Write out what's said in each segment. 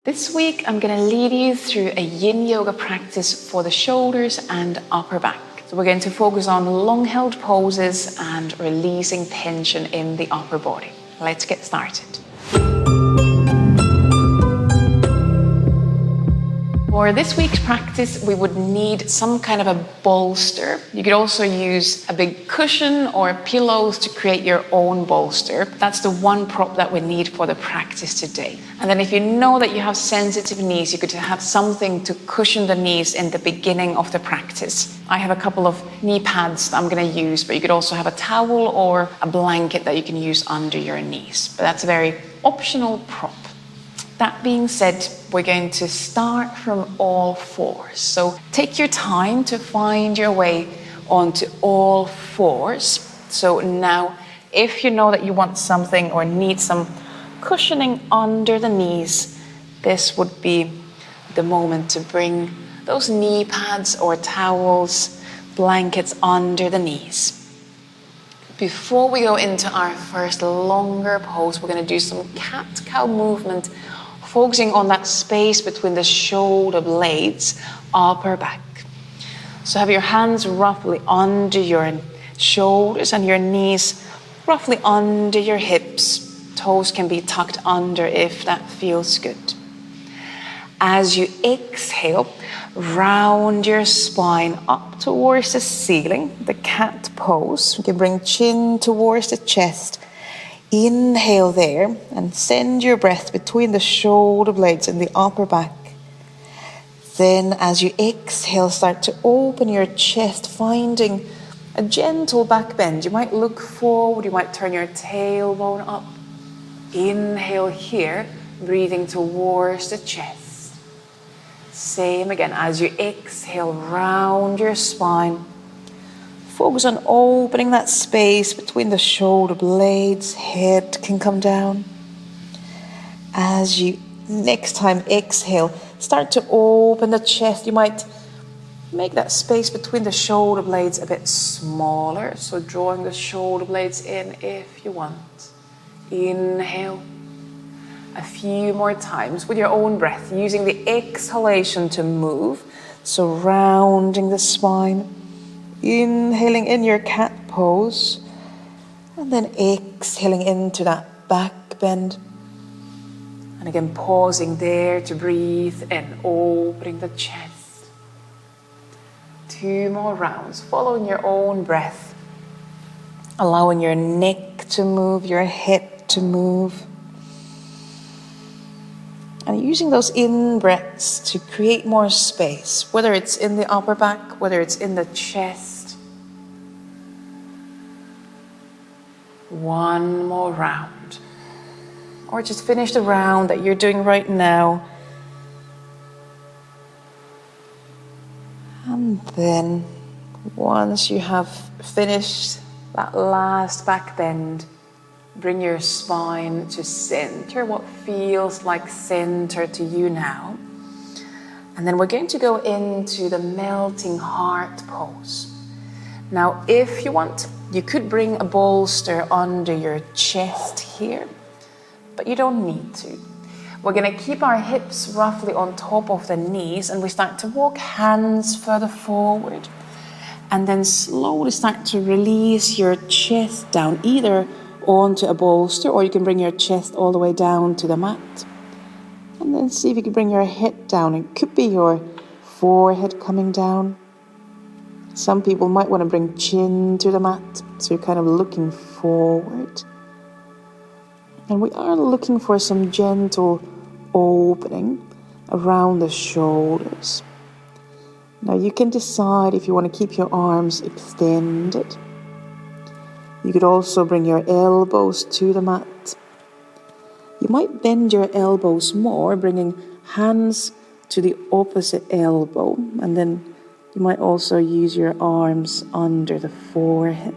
This week, I'm going to lead you through a Yin Yoga practice for the shoulders and upper back. So we're going to focus on long-held poses and releasing tension in the upper body. Let's get started. For this week's practice, we would need some kind of a bolster. You could also use a big cushion or pillows to create your own bolster. That's the one prop that we need for the practice today. And then if you know that you have sensitive knees, you could have something to cushion the knees in the beginning of the practice. I have a couple of knee pads that I'm going to use, but you could also have a towel or a blanket that you can use under your knees. But that's a very optional prop. That being said, we're going to start from all fours. So take your time to find your way onto all fours. So now, if you know that you want something or need some cushioning under the knees, this would be the moment to bring those knee pads or towels, blankets under the knees. Before we go into our first longer pose, we're going to do some cat-cow movement, focusing on that space between the shoulder blades, upper back. So have your hands roughly under your shoulders and your knees roughly under your hips. Toes can be tucked under if that feels good. As you exhale, round your spine up towards the ceiling, the cat pose. You can bring chin towards the chest. Inhale there and send your breath between the shoulder blades and the upper back. Then as you exhale, start to open your chest, finding a gentle back bend. You might look forward, you might turn your tailbone up. Inhale here, breathing towards the chest. Same again, as you exhale, round your spine. Focus on opening that space between the shoulder blades, head can come down. As you next time exhale, start to open the chest. You might make that space between the shoulder blades a bit smaller. So drawing the shoulder blades in if you want. Inhale. A few more times with your own breath, using the exhalation to move. So rounding the spine. Inhaling in your cat pose, and then exhaling into that back bend. And again, pausing there to breathe in, opening the chest. 2 more rounds, following your own breath. Allowing your neck to move, your head to move. And using those in-breaths to create more space, whether it's in the upper back, whether it's in the chest. 1 more round. Or just finish the round that you're doing right now. And then, once you have finished that last back bend, bring your spine to center, what feels like center to you now. And then we're going to go into the melting heart pose. Now, if you want, you could bring a bolster under your chest here, but you don't need to. We're going to keep our hips roughly on top of the knees, and we start to walk hands further forward. And then slowly start to release your chest down, either onto a bolster, or you can bring your chest all the way down to the mat. And then see if you can bring your head down. It could be your forehead coming down. Some people might want to bring chin to the mat, so you're kind of looking forward. And we are looking for some gentle opening around the shoulders. Now you can decide if you want to keep your arms extended. You could also bring your elbows to the mat. You might bend your elbows more, bringing hands to the opposite elbow. And then you might also use your arms under the forehead.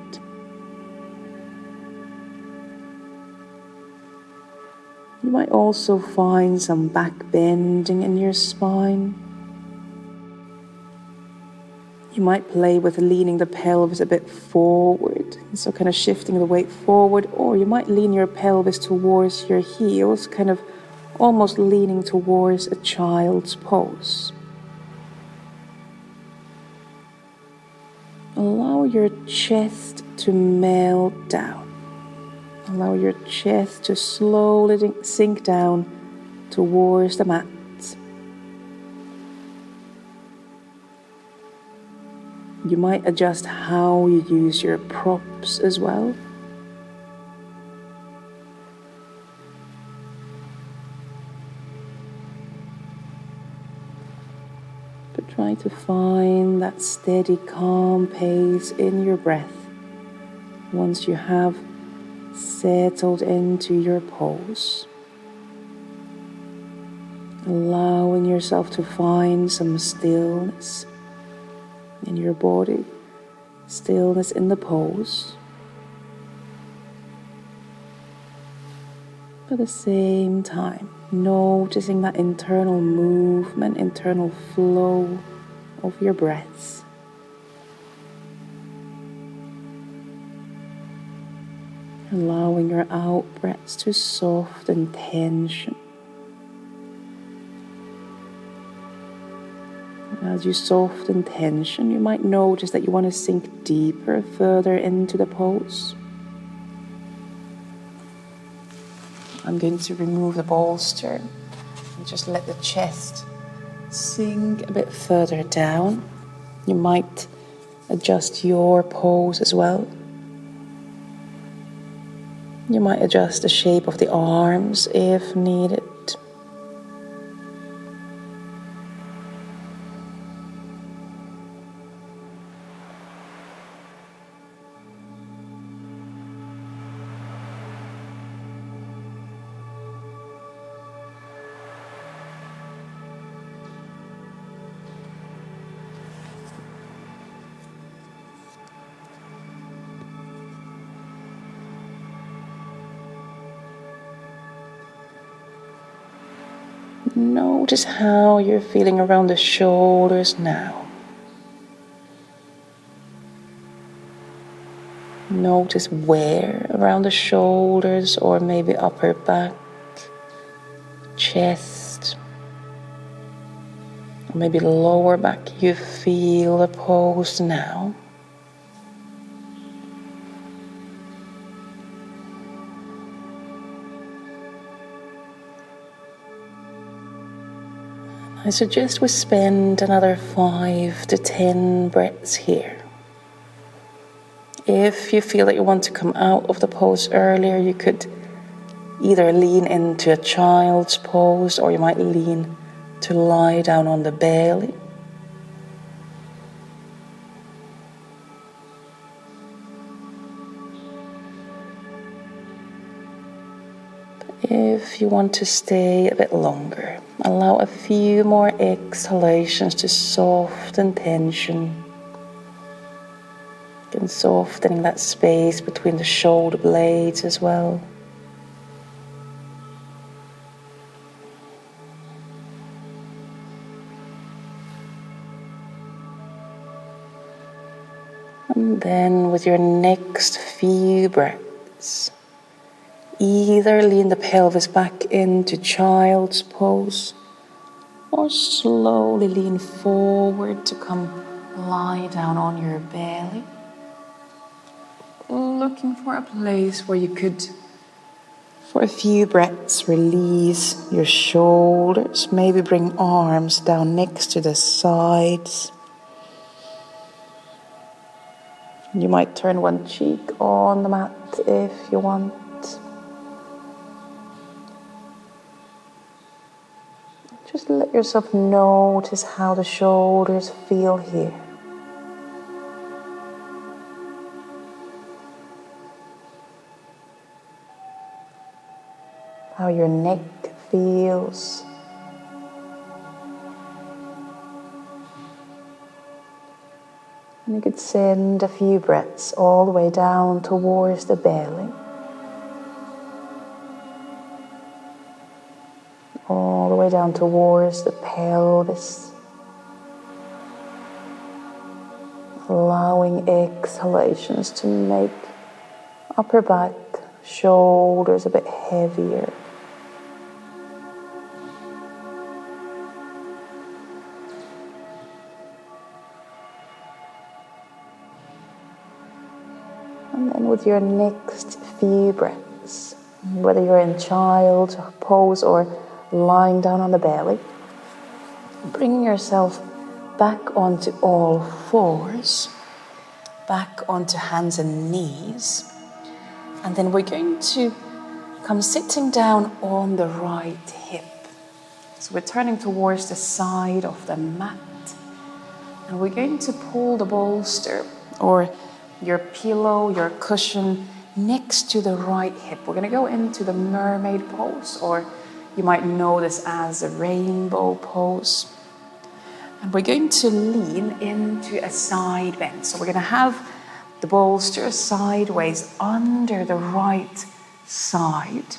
You might also find some back bending in your spine. You might play with leaning the pelvis a bit forward, so kind of shifting the weight forward, or you might lean your pelvis towards your heels, kind of almost leaning towards a child's pose. Allow your chest to melt down. Allow your chest to slowly sink down towards the mat. You might adjust how you use your props as well. But try to find that steady, calm pace in your breath once you have settled into your pose. Allowing yourself to find some stillness in your body, stillness in the pose. At the same time, noticing that internal movement, internal flow of your breaths. Allowing your out breaths to soften tension. As you soften tension, you might notice that you want to sink deeper, further into the pose. I'm going to remove the bolster and just let the chest sink a bit further down. You might adjust your pose as well. You might adjust the shape of the arms if needed. Notice how you're feeling around the shoulders now. Notice where around the shoulders or maybe upper back, chest, or maybe lower back you feel the pose now. I suggest we spend another 5 to 10 breaths here. If you feel that you want to come out of the pose earlier, you could either lean into a child's pose or you might lean to lie down on the belly. If you want to stay a bit longer, allow a few more exhalations to soften tension. And softening that space between the shoulder blades as well. And then with your next few breaths, either lean the pelvis back into child's pose or slowly lean forward to come lie down on your belly. Looking for a place where you could, for a few breaths, release your shoulders. Maybe bring arms down next to the sides. You might turn one cheek on the mat if you want. Just let yourself notice how the shoulders feel here. How your neck feels. And you could send a few breaths all the way down towards the belly. All the way down towards the pelvis. Allowing exhalations to make upper back, shoulders a bit heavier. And then with your next few breaths, whether you're in child pose or lying down on the belly, bringing yourself back onto all fours, back onto hands and knees. And then we're going to come sitting down on the right hip. So we're turning towards the side of the mat. And we're going to pull the bolster or your pillow, your cushion next to the right hip. We're going to go into the mermaid pose, or you might know this as a rainbow pose. And we're going to lean into a side bend. So we're going to have the bolster sideways under the right side.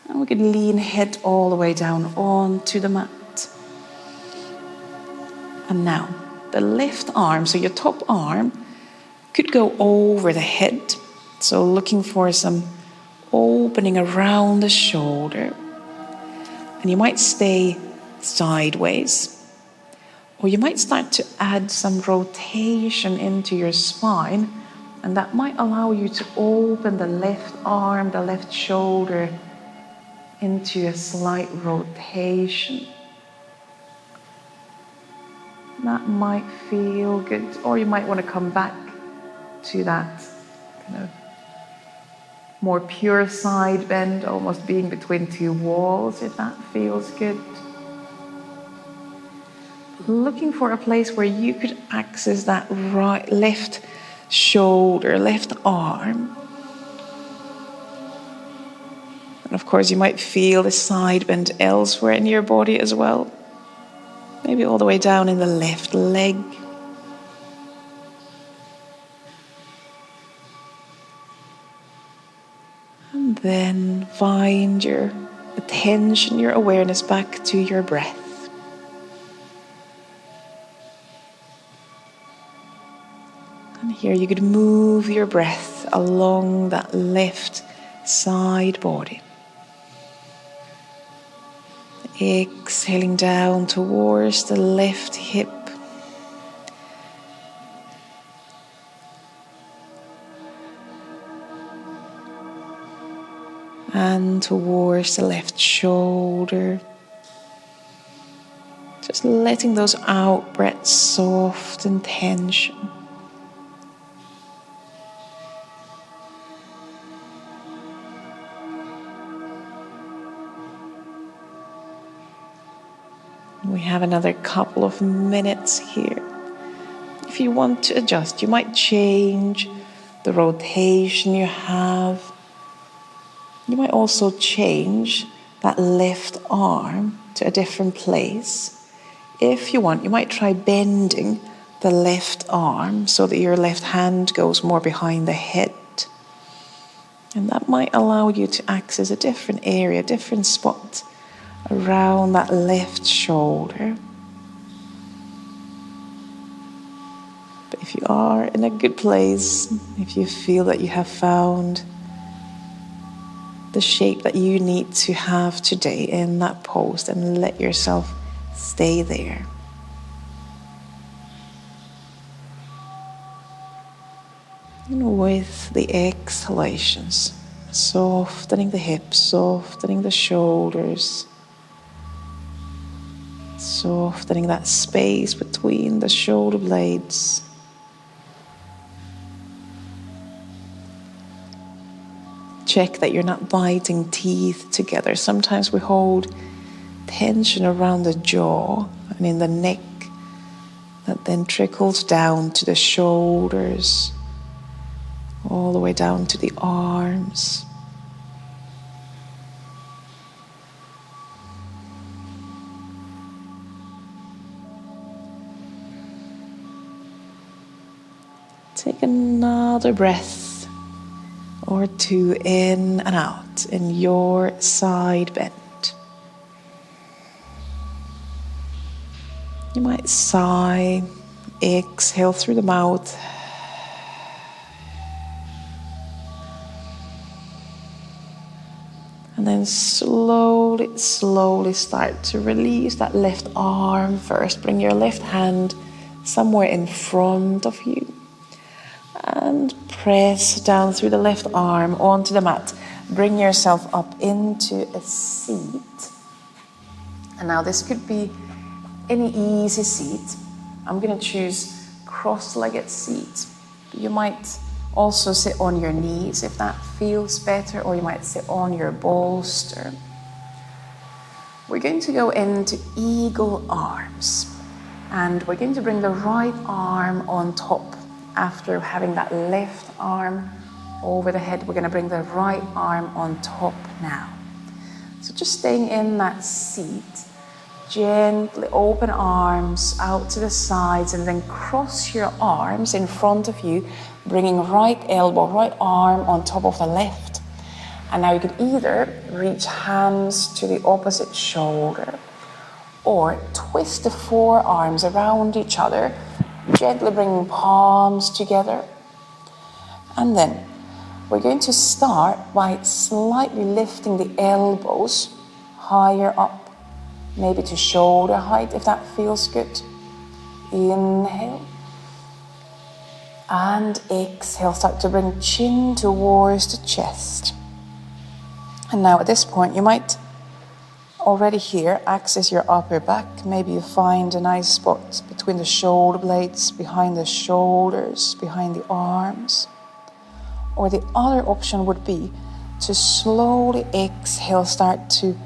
And we can lean head all the way down onto the mat. And now, the left arm, so your top arm, could go over the head. So looking for some opening around the shoulder. And you might stay sideways. Or you might start to add some rotation into your spine. And that might allow you to open the left arm, the left shoulder into a slight rotation. That might feel good. Or you might want to come back to that kind of more pure side bend, almost being between two walls, if that feels good. Looking for a place where you could access that left shoulder, left arm. And of course, you might feel the side bend elsewhere in your body as well. Maybe all the way down in the left leg. And then find your attention, your awareness back to your breath. And here you could move your breath along that left side body. Exhaling down towards the left hip. And towards the left shoulder. Just letting those out breaths soften tension. We have another couple of minutes here. If you want to adjust, you might change the rotation you have. You might also change that left arm to a different place. If you want, you might try bending the left arm so that your left hand goes more behind the head. And that might allow you to access a different area, a different spot around that left shoulder. But if you are in a good place, if you feel that you have found the shape that you need to have today in that pose, then let yourself stay there. And with the exhalations, softening the hips, softening the shoulders, softening that space between the shoulder blades. Check that you're not biting teeth together. Sometimes we hold tension around the jaw and in the neck that then trickles down to the shoulders, all the way down to the arms. Take another breath or two in and out in your side bend. You might sigh, exhale through the mouth. And then slowly start to release that left arm first. Bring your left hand somewhere in front of you. And press down through the left arm onto the mat. Bring yourself up into a seat. And now this could be any easy seat. I'm going to choose cross-legged seat. You might also sit on your knees if that feels better, or you might sit on your bolster. We're going to go into eagle arms, and we're going to bring the right arm on top. After having that left arm over the head, we're going to bring the right arm on top now. So just staying in that seat, gently open arms out to the sides and then cross your arms in front of you, bringing right elbow, right arm on top of the left. And now you can either reach hands to the opposite shoulder or twist the forearms around each other, gently bringing palms together. And then we're going to start by slightly lifting the elbows higher up, maybe to shoulder height if that feels good. Inhale. And exhale, start to bring chin towards the chest. And now at this point, you might already here access your upper back. Maybe you find a nice spot between the shoulder blades, behind the shoulders, behind the arms. Or the other option would be to slowly exhale, start to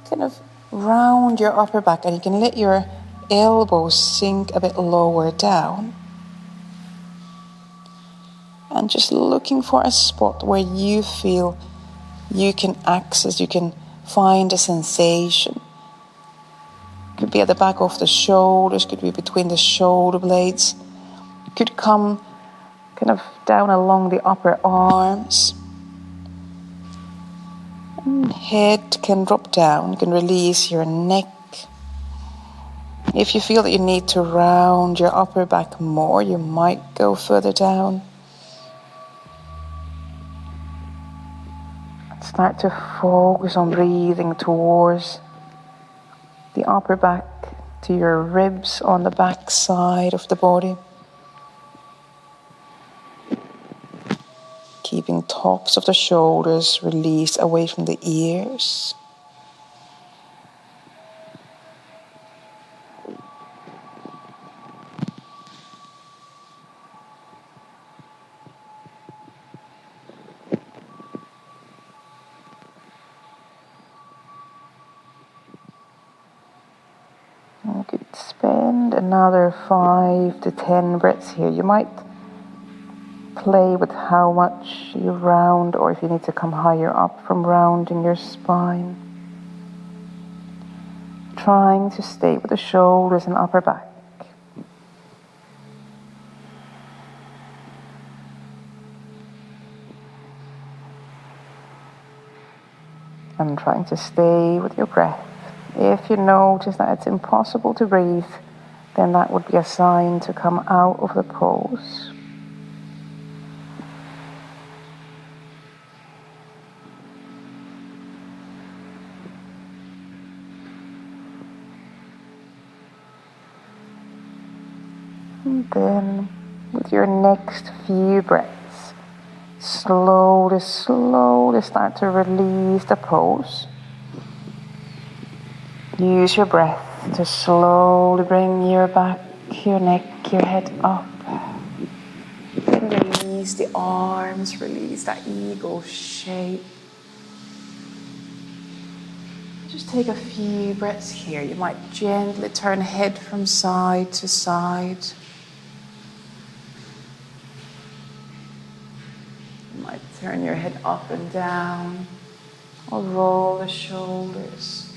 kind of round your upper back, and you can let your elbows sink a bit lower down. And just looking for a spot where you feel you can access, you can find a sensation. Could be at the back of the shoulders, could be between the shoulder blades. Could come kind of down along the upper arms. And head can drop down, you can release your neck. If you feel that you need to round your upper back more, you might go further down. Start to focus on breathing towards the upper back, to your ribs on the back side of the body. Keeping tops of the shoulders released away from the ears. You could spend another 5 to 10 breaths here. You might play with how much you round, or if you need to come higher up from rounding your spine. Trying to stay with the shoulders and upper back. And trying to stay with your breath. If you notice that it's impossible to breathe, then that would be a sign to come out of the pose. And then, with your next few breaths, slowly start to release the pose. Use your breath to slowly bring your back, your neck, your head up. Then release the arms, release that eagle shape. Just take a few breaths here. You might gently turn head from side to side. You might turn your head up and down, or roll the shoulders.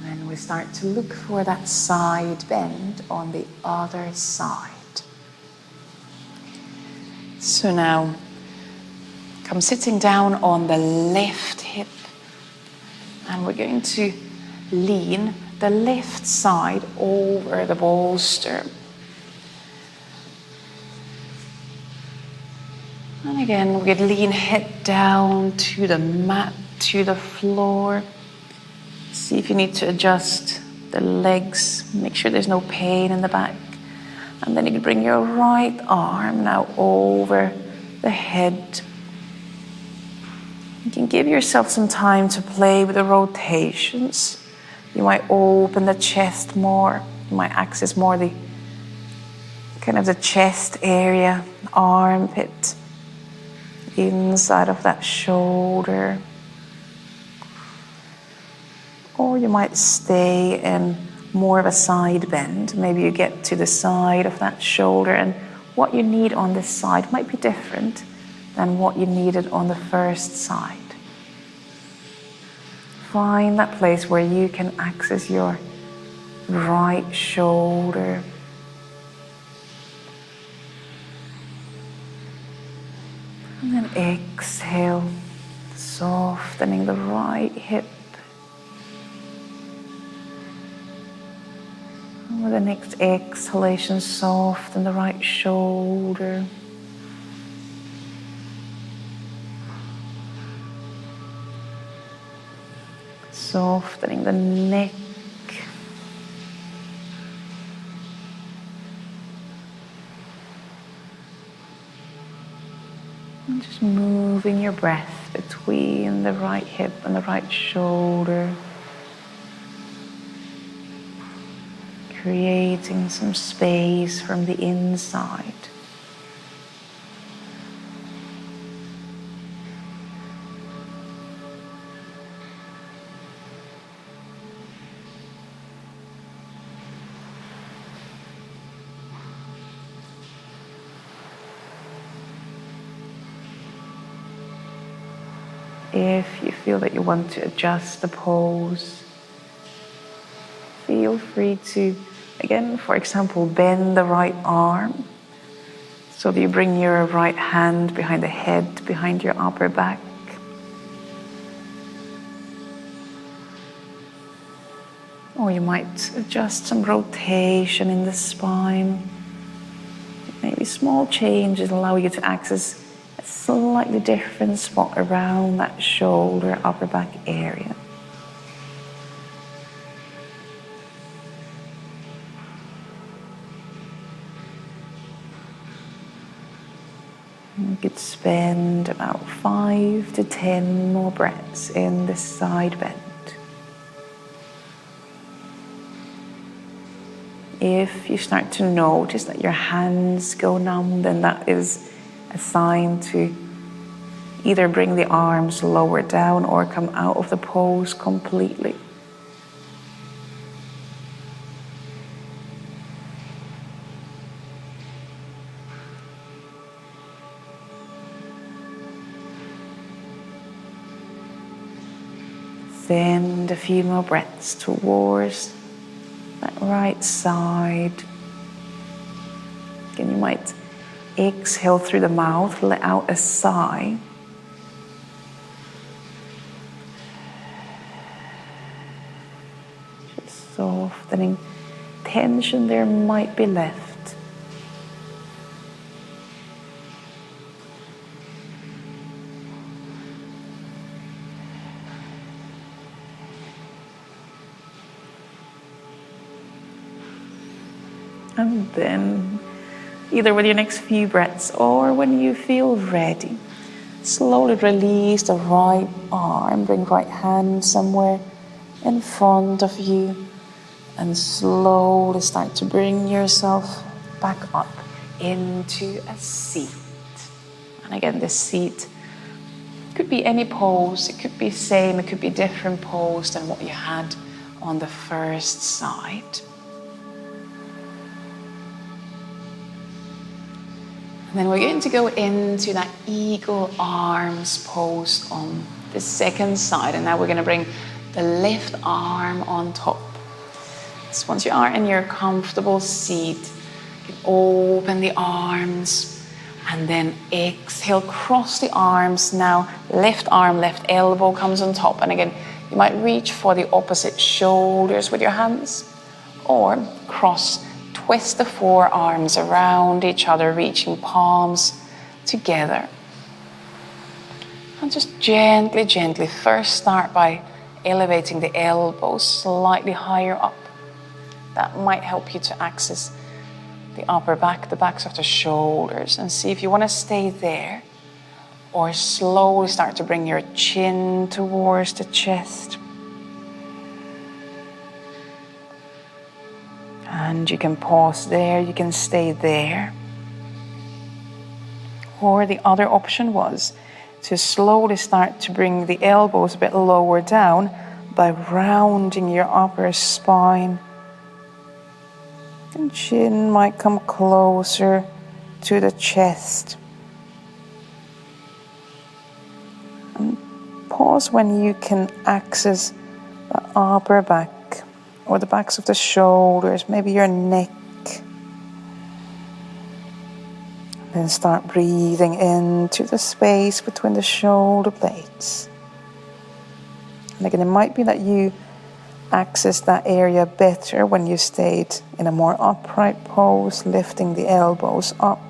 And we start to look for that side bend on the other side. So now, come sitting down on the left hip, and we're going to lean the left side over the bolster. And again, we could lean head down to the mat, to the floor. See if you need to adjust the legs. Make sure there's no pain in the back. And then you can bring your right arm now over the head. You can give yourself some time to play with the rotations. You might open the chest more. You might access more the kind of the chest area, armpit, inside of that shoulder. Or you might stay in more of a side bend. Maybe you get to the side of that shoulder, and what you need on this side might be different than what you needed on the first side. Find that place where you can access your right shoulder. And then exhale, softening the right hip. And with the next exhalation, soften the right shoulder. Softening the neck. And just moving your breath between the right hip and the right shoulder. Creating some space from the inside. If you feel that you want to adjust the pose, feel free to, again, for example, bend the right arm so that you bring your right hand behind the head, behind your upper back. Or you might adjust some rotation in the spine. Maybe small changes allow you to access a slightly different spot around that shoulder, upper back area. You could spend about 5 to 10 more breaths in this side bend. If you start to notice that your hands go numb, then that is a sign to either bring the arms lower down or come out of the pose completely. Send a few more breaths towards that right side. Again, you might exhale through the mouth, let out a sigh. Just softening tension there might be left. And then, either with your next few breaths or when you feel ready, slowly release the right arm, bring right hand somewhere in front of you, and slowly start to bring yourself back up into a seat. And again, this seat could be any pose, it could be same, it could be different pose than what you had on the first side. And then we're going to go into that eagle arms pose on the second side. And now we're going to bring the left arm on top. So once you are in your comfortable seat, you can open the arms and then exhale, cross the arms. Now left arm, left elbow comes on top. And again, you might reach for the opposite shoulders with your hands, or twist the forearms around each other, reaching palms together. And just gently, first start by elevating the elbows slightly higher up That might help you to access the upper back, the backs of the shoulders, and see if you want to stay there or slowly start to bring your chin towards the chest. And you can pause there, you can stay there. Or the other option was to slowly start to bring the elbows a bit lower down by rounding your upper spine. And chin might come closer to the chest. And pause when you can access the upper back or the backs of the shoulders, maybe your neck. Then start breathing into the space between the shoulder blades. And again, it might be that you access that area better when you stayed in a more upright pose, lifting the elbows up.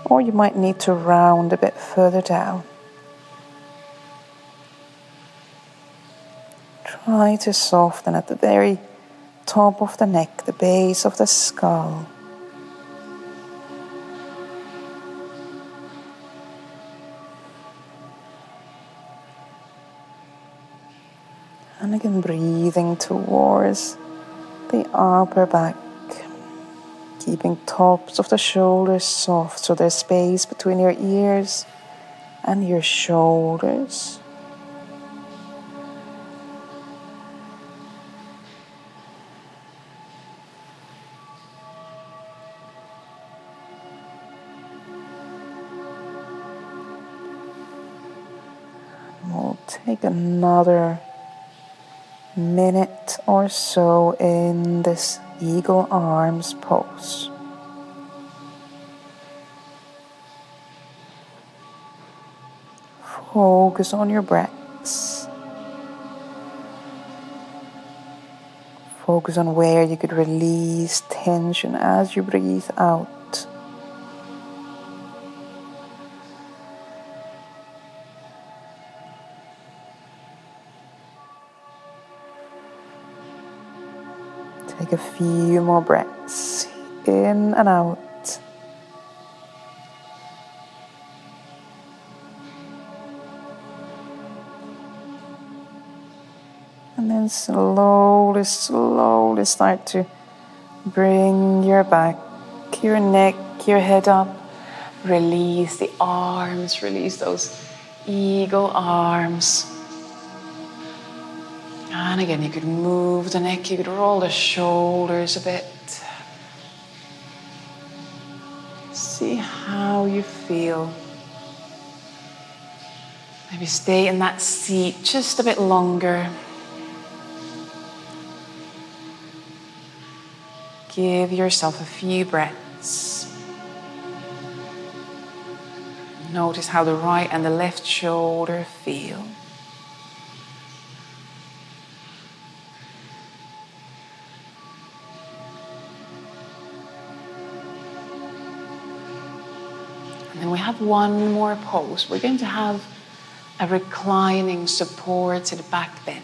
Or you might need to round a bit further down. Try to soften at the very top of the neck, the base of the skull. And again, breathing towards the upper back, keeping tops of the shoulders soft so there's space between your ears and your shoulders. We'll take another minute or so in this eagle arms pose. Focus on your breaths. Focus on where you could release tension as you breathe out. Take a few more breaths in and out. And then slowly start to bring your back, your neck, your head up. Release the arms, release those eagle arms. And again, you could move the neck, you could roll the shoulders a bit. See how you feel. Maybe stay in that seat just a bit longer. Give yourself a few breaths. Notice how the right and the left shoulder feel. And then we have one more pose. We're going to have a reclining supported back bend.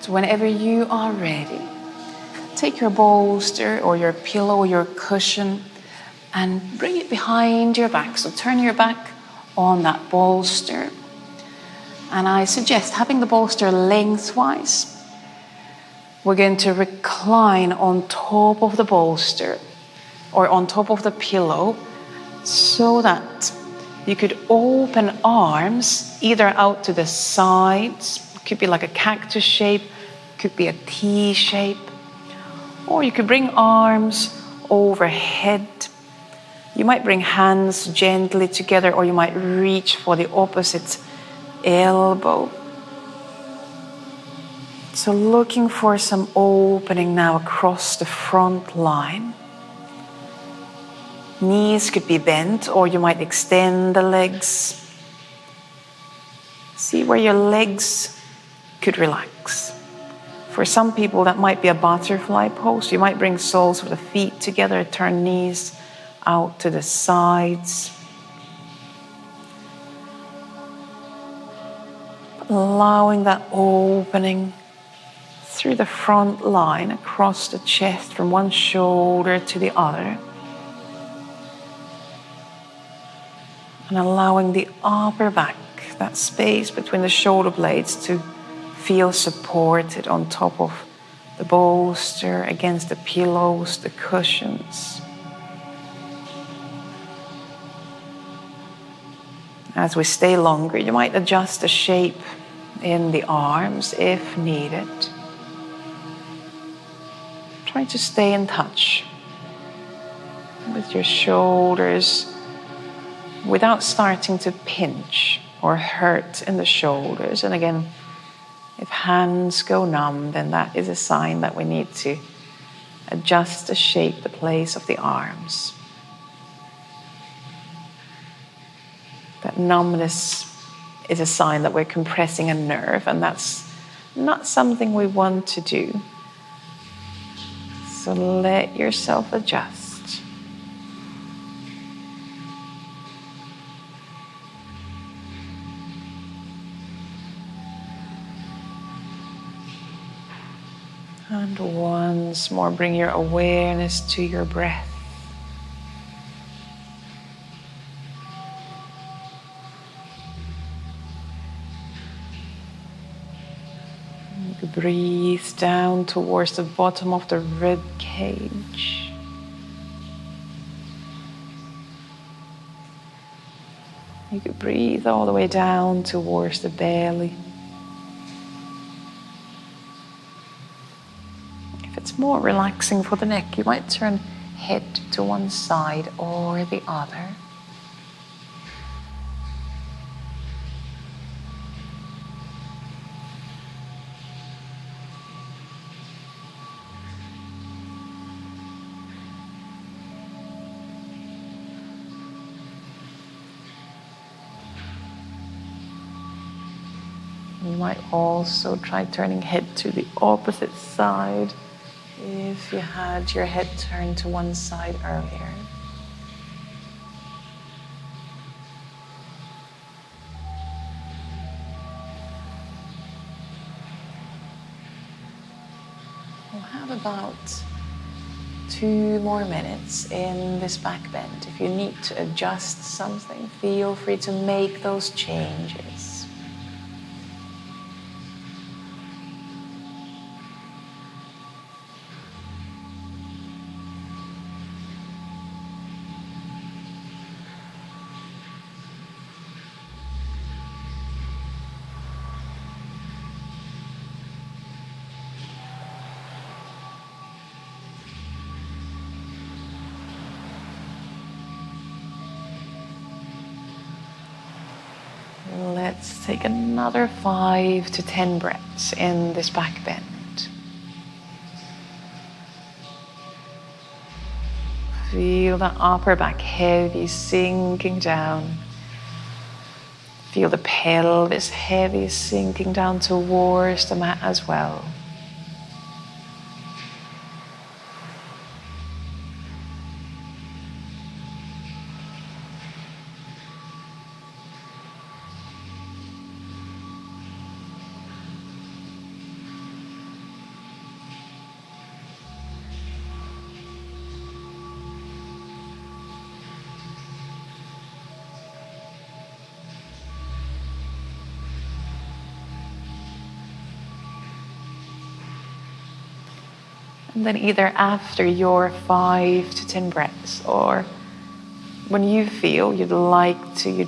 So whenever you are ready, take your bolster or your pillow or your cushion and bring it behind your back. So turn your back on that bolster. And I suggest having the bolster lengthwise. We're going to recline on top of the bolster or on top of the pillow so that you could open arms either out to the sides. It could be like a cactus shape, could be a T shape. Or you could bring arms overhead. You might bring hands gently together, or you might reach for the opposite elbow. So looking for some opening now across the front line. Knees could be bent, or you might extend the legs. See where your legs could relax. For some people, that might be a butterfly pose. You might bring soles of the feet together, turn knees out to the sides. Allowing that opening through the front line, across the chest from one shoulder to the other. And allowing the upper back, that space between the shoulder blades, to feel supported on top of the bolster, against the pillows, the cushions. As we stay longer, you might adjust the shape in the arms if needed. Try to stay in touch with your shoulders without starting to pinch or hurt in the shoulders. And again, if hands go numb, then that is a sign that we need to adjust the shape, the place of the arms. That numbness is a sign that we're compressing a nerve, and that's not something we want to do. So let yourself adjust. And once more, bring your awareness to your breath. Breathe down towards the bottom of the rib cage. You could breathe all the way down towards the belly. If it's more relaxing for the neck, you might turn head to one side or the other. You might also try turning head to the opposite side if you had your head turned to one side earlier. We'll have about 2 more minutes in this back bend. If you need to adjust something, feel free to make those changes. Let's take another 5 to 10 breaths in this back bend. Feel the upper back heavy sinking down. Feel the pelvis heavy sinking down towards the mat as well. And then either after your 5 to 10 breaths, or when you feel you'd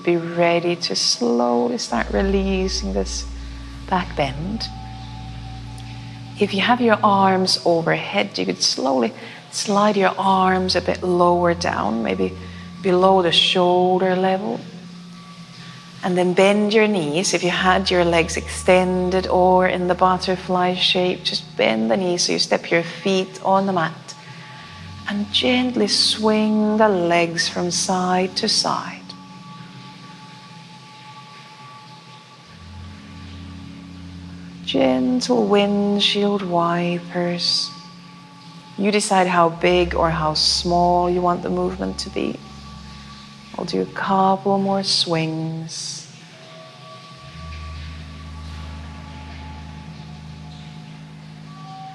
be ready to slowly start releasing this back bend. If you have your arms overhead, you could slowly slide your arms a bit lower down, maybe below the shoulder level. And then bend your knees. If you had your legs extended or in the butterfly shape, just bend the knees so you step your feet on the mat. And gently swing the legs from side to side. Gentle windshield wipers. You decide how big or how small you want the movement to be. We'll do a couple more swings.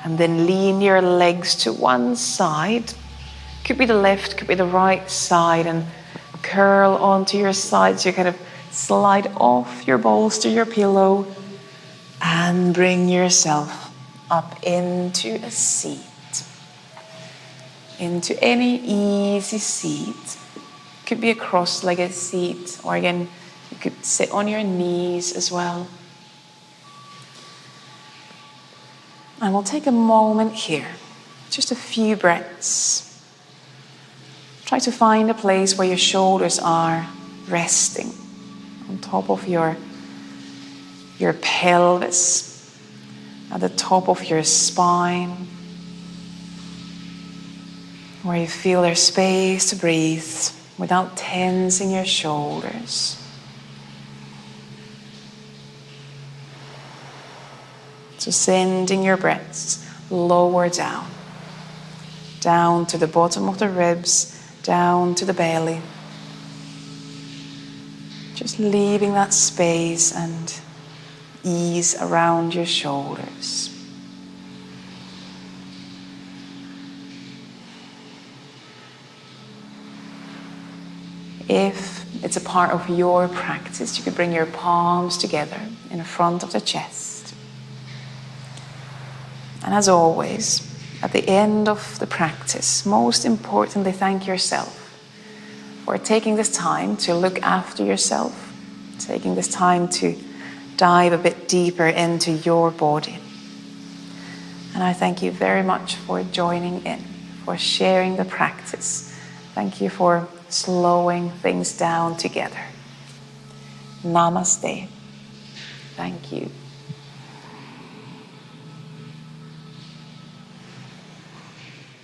And then lean your legs to one side. Could be the left, could be the right side, and curl onto your side so you kind of slide off your bolster, your pillow, and bring yourself up into a seat. Into any easy seat. Could be a cross-legged seat, or again, you could sit on your knees as well. And we'll take a moment here, just a few breaths. Try to find a place where your shoulders are resting on top of your pelvis, at the top of your spine, where you feel there's space to breathe without tensing your shoulders. So sending your breaths lower down, down to the bottom of the ribs, down to the belly. Just leaving that space and ease around your shoulders. If it's a part of your practice, you could bring your palms together in front of the chest. And as always, at the end of the practice, most importantly, thank yourself for taking this time to look after yourself, taking this time to dive a bit deeper into your body. And I thank you very much for joining in, for sharing the practice. Thank you for slowing things down together. Namaste. Thank you.